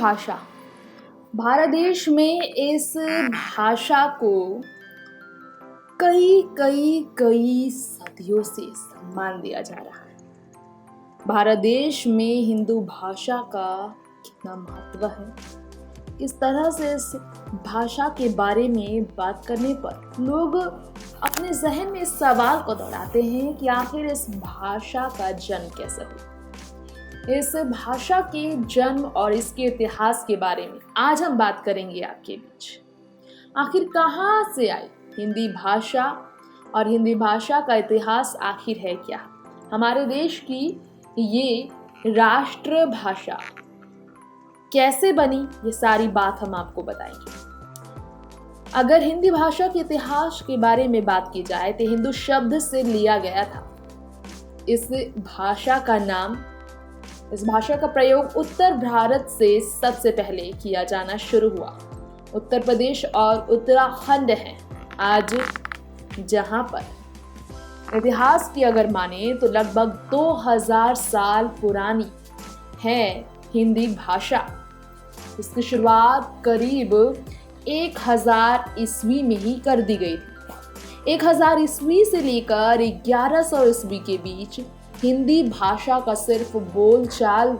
भाषा भारत देश में इस भाषा को कई कई कई सदियों से सम्मान दिया जा रहा है। भारत देश में हिंदू भाषा का कितना महत्व है, किस तरह से इस भाषा के बारे में बात करने पर लोग अपने जहन में इस सवाल को दौड़ाते हैं कि आखिर इस भाषा का जन्म कैसे हुआ। इस भाषा के जन्म और इसके इतिहास के बारे में आज हम बात करेंगे आपके बीच। आखिर कहाँ से आई हिंदी भाषा और हिंदी भाषा का इतिहास आखिर है क्या। हमारे देश की ये राष्ट्र भाषा कैसे बनी, ये सारी बात हम आपको बताएंगे। अगर हिंदी भाषा के इतिहास के बारे में बात की जाए तो हिंदू शब्द से लिया गया था। इस भाषा का प्रयोग उत्तर भारत से सबसे पहले किया जाना शुरू हुआ। उत्तर प्रदेश और उत्तराखंड है आज, जहां पर इतिहास की अगर माने तो लगभग 2000 साल पुरानी है हिंदी भाषा। इसकी शुरुआत करीब 1000 ईस्वी में ही कर दी गई थी। 1000 ईस्वी से लेकर 1100 ईस्वी के बीच हिंदी भाषा का सिर्फ बोलचाल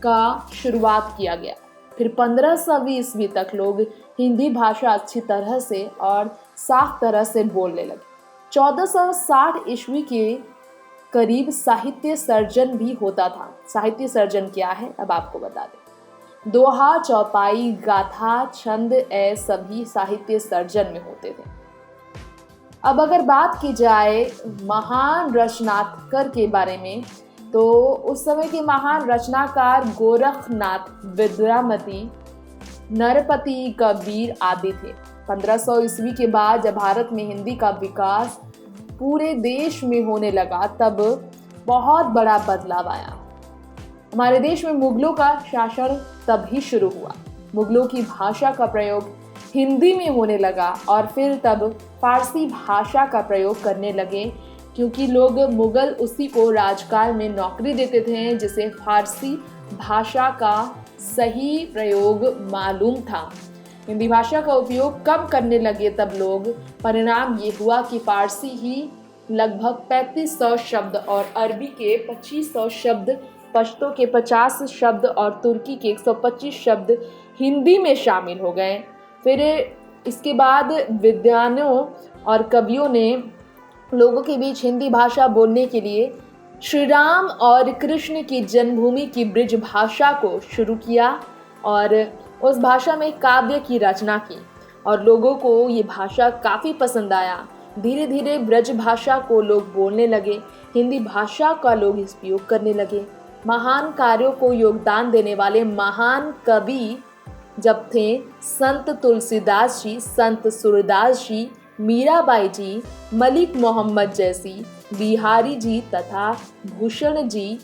का शुरुआत किया गया। फिर 1500वीं ईस्वी तक लोग हिंदी भाषा अच्छी तरह से और साफ तरह से बोलने लगे। 1460 ईस्वी के करीब साहित्य सर्जन भी होता था। साहित्य सर्जन क्या है अब आपको बता दें। दोहा, चौपाई, गाथा, छंद सभी साहित्य सर्जन में होते थे। अब अगर बात की जाए महान रचनाकार के बारे में तो उस समय के महान रचनाकार गोरखनाथ, विद्यापति, नरपति, कबीर आदि थे। 1500 ईस्वी के बाद जब भारत में हिंदी का विकास पूरे देश में होने लगा तब बहुत बड़ा बदलाव आया। हमारे देश में मुगलों का शासन तभी शुरू हुआ। मुगलों की भाषा का प्रयोग हिंदी में होने लगा और फिर तब फारसी भाषा का प्रयोग करने लगे, क्योंकि लोग मुगल उसी को राजकाल में नौकरी देते थे जिसे फारसी भाषा का सही प्रयोग मालूम था। हिंदी भाषा का उपयोग कम करने लगे तब लोग, परिणाम ये हुआ कि फारसी ही लगभग 3500 शब्द और अरबी के 2500 शब्द, पश्तो के 50 शब्द और तुर्की के 125 शब्द हिंदी में शामिल हो गए। फिर इसके बाद विद्वानों और कवियों ने लोगों के बीच हिंदी भाषा बोलने के लिए श्री राम और कृष्ण की जन्मभूमि की ब्रज भाषा को शुरू किया और उस भाषा में काव्य की रचना की और लोगों को ये भाषा काफ़ी पसंद आया। धीरे धीरे ब्रज भाषा को लोग बोलने लगे, हिंदी भाषा का लोग उपयोग करने लगे। महान कार्यों को योगदान देने वाले महान कवि जब थे संत तुलसीदास जी, संत सूरदास जी, मीराबाई जी, मलिक मोहम्मद जैसी, बिहारी जी तथा भूषण जी,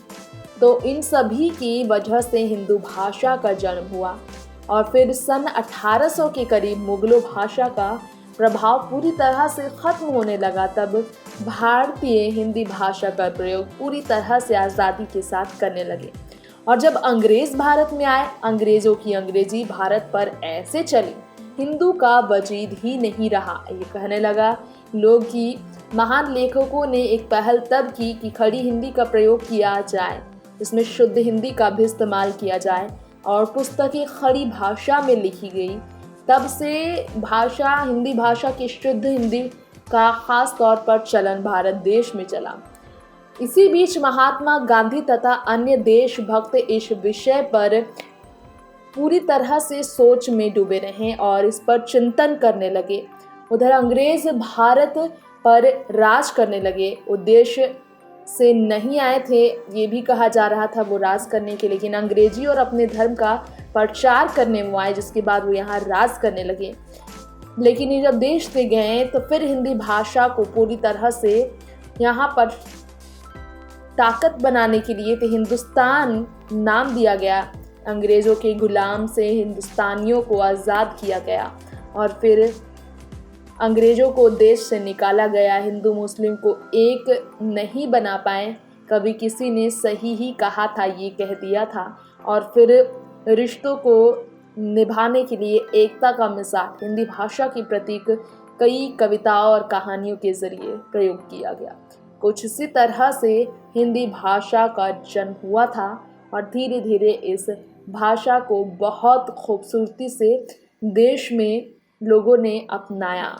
तो इन सभी की वजह से हिंदू भाषा का जन्म हुआ। और फिर सन 1800 के करीब मुगलों भाषा का प्रभाव पूरी तरह से खत्म होने लगा। तब भारतीय हिंदी भाषा का प्रयोग पूरी तरह से आज़ादी के साथ करने लगे। और जब अंग्रेज भारत में आए, अंग्रेजों की अंग्रेजी भारत पर ऐसे चली, हिंदू का वजीद ही नहीं रहा। ये कहने लगा लोग कि महान लेखकों ने एक पहल तब की कि खड़ी हिंदी का प्रयोग किया जाए, इसमें शुद्ध हिंदी का भी इस्तेमाल किया जाए और पुस्तकें खड़ी भाषा में लिखी गई। तब से हिंदी भाषा की शुद्ध हिंदी का खास तौर पर चलन भारत देश में चला। इसी बीच महात्मा गांधी तथा अन्य देशभक्त इस विषय पर पूरी तरह से सोच में डूबे रहे और इस पर चिंतन करने लगे। उधर अंग्रेज भारत पर राज करने लगे। उद्देश्य से नहीं आए थे, ये भी कहा जा रहा था वो राज करने के, लेकिन अंग्रेजी और अपने धर्म का प्रचार करने में आए, जिसके बाद वो यहाँ राज करने लगे। लेकिन ये जब देश से गए तो फिर हिंदी भाषा को पूरी तरह से यहाँ पर ताकत बनाने के लिए तो हिंदुस्तान नाम दिया गया। अंग्रेज़ों के गुलाम से हिंदुस्तानियों को आज़ाद किया गया और फिर अंग्रेज़ों को देश से निकाला गया। हिंदू मुस्लिम को एक नहीं बना पाए। कभी किसी ने सही ही कहा था, ये कह दिया था। और फिर रिश्तों को निभाने के लिए एकता का मिसाल हिंदी भाषा की प्रतीक कई कविताओं और कहानियों के जरिए प्रयोग किया गया। कुछ इसी तरह से हिंदी भाषा का जन्म हुआ था और धीरे धीरे इस भाषा को बहुत खूबसूरती से देश में लोगों ने अपनाया।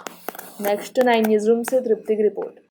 नेक्स्ट 9 न्यूज़ रूम से तृप्ति की रिपोर्ट।